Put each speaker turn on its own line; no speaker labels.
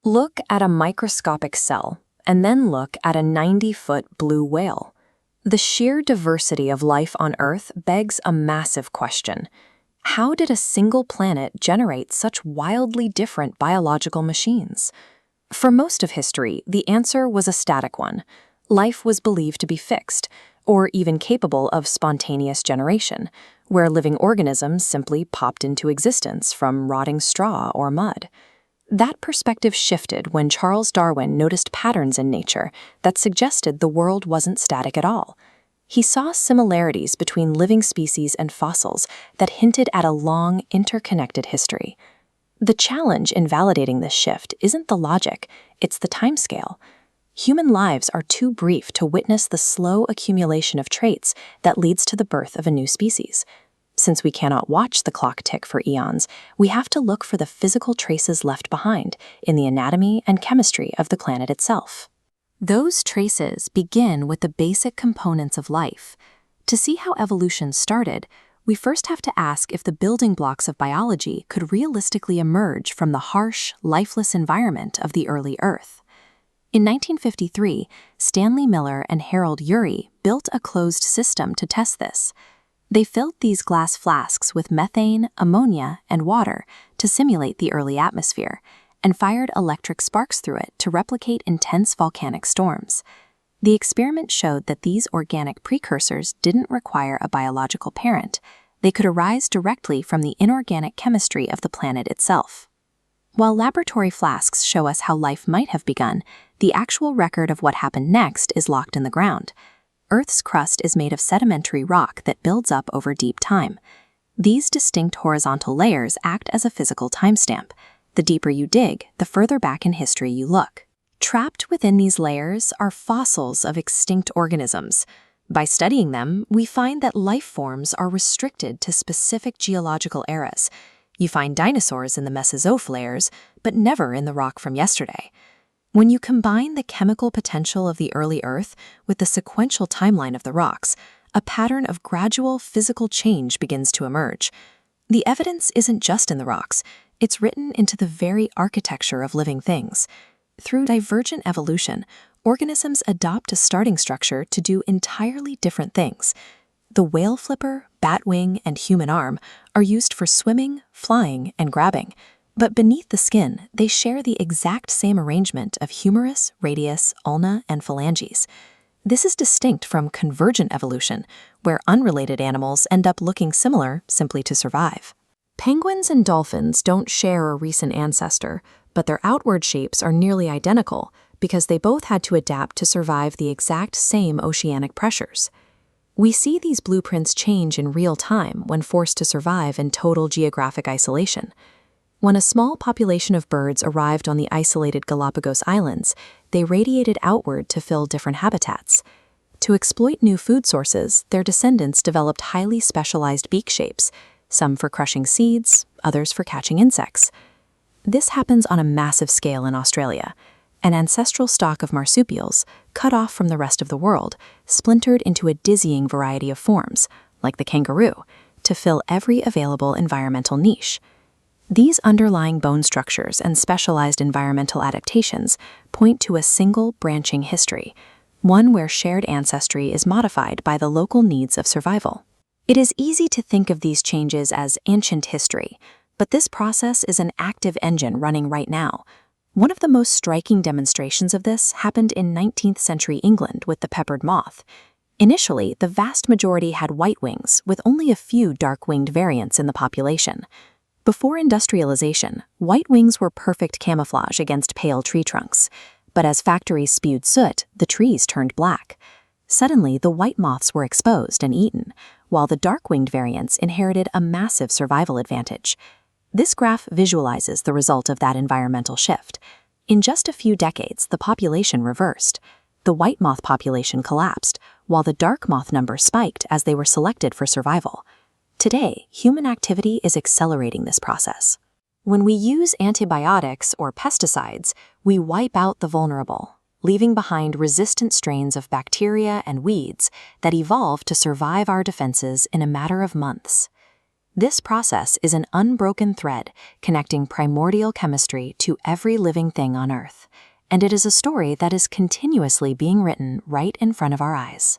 Look at a microscopic cell, and then look at a 90-foot blue whale. The sheer diversity of life on Earth begs a massive question. How did a single planet generate such wildly different biological machines? For most of history, the answer was a static one. Life was believed to be fixed, or even capable of spontaneous generation, where living organisms simply popped into existence from rotting straw or mud. That perspective shifted when Charles Darwin noticed patterns in nature that suggested the world wasn't static at all. He saw similarities between living species and fossils that hinted at a long, interconnected history. The challenge in validating this shift isn't the logic, it's the timescale. Human lives are too brief to witness the slow accumulation of traits that leads to the birth of a new species. Since we cannot watch the clock tick for eons, we have to look for the physical traces left behind in the anatomy and chemistry of the planet itself. Those traces begin with the basic components of life. To see how evolution started, we first have to ask if the building blocks of biology could realistically emerge from the harsh, lifeless environment of the early Earth. In 1953, Stanley Miller and Miller-Urey built a closed system to test this. They filled these glass flasks with methane, ammonia, and water to simulate the early atmosphere, and fired electric sparks through it to replicate intense volcanic storms. The experiment showed that these organic precursors didn't require a biological parent. They could arise directly from the inorganic chemistry of the planet itself. While laboratory flasks show us how life might have begun, the actual record of what happened next is locked in the ground. Earth's crust is made of sedimentary rock that builds up over deep time. These distinct horizontal layers act as a physical timestamp. The deeper you dig, the further back in history you look. Trapped within these layers are fossils of extinct organisms. By studying them, we find that life forms are restricted to specific geological eras. You find dinosaurs in the Mesozoic layers, but never in the rock from yesterday. When you combine the chemical potential of the early Earth with the sequential timeline of the rocks, a pattern of gradual physical change begins to emerge. The evidence isn't just in the rocks, it's written into the very architecture of living things. Through divergent evolution, organisms adopt a starting structure to do entirely different things. The whale flipper, bat wing, and human arm are used for swimming, flying, and grabbing. But beneath the skin, they share the exact same arrangement of humerus, radius, ulna, and phalanges. This is distinct from convergent evolution, where unrelated animals end up looking similar simply to survive. Penguins and dolphins don't share a recent ancestor, but their outward shapes are nearly identical because they both had to adapt to survive the exact same oceanic pressures. We see these blueprints change in real time when forced to survive in total geographic isolation. When a small population of birds arrived on the isolated Galapagos Islands, they radiated outward to fill different habitats. To exploit new food sources, their descendants developed highly specialized beak shapes, some for crushing seeds, others for catching insects. This happens on a massive scale in Australia. An ancestral stock of marsupials, cut off from the rest of the world, splintered into a dizzying variety of forms, like the kangaroo, to fill every available environmental niche. These underlying bone structures and specialized environmental adaptations point to a single branching history, one where shared ancestry is modified by the local needs of survival. It is easy to think of these changes as ancient history, but this process is an active engine running right now. One of the most striking demonstrations of this happened in 19th century England with the peppered moth. Initially, the vast majority had white wings, with only a few dark-winged variants in the population. Before industrialization, white wings were perfect camouflage against pale tree trunks. But as factories spewed soot, the trees turned black. Suddenly, the white moths were exposed and eaten, while the dark-winged variants inherited a massive survival advantage. This graph visualizes the result of that environmental shift. In just a few decades, the population reversed. The white moth population collapsed, while the dark moth numbers spiked as they were selected for survival. Today, human activity is accelerating this process. When we use antibiotics or pesticides, we wipe out the vulnerable, leaving behind resistant strains of bacteria and weeds that evolve to survive our defenses in a matter of months. This process is an unbroken thread connecting primordial chemistry to every living thing on Earth, and it is a story that is continuously being written right in front of our eyes.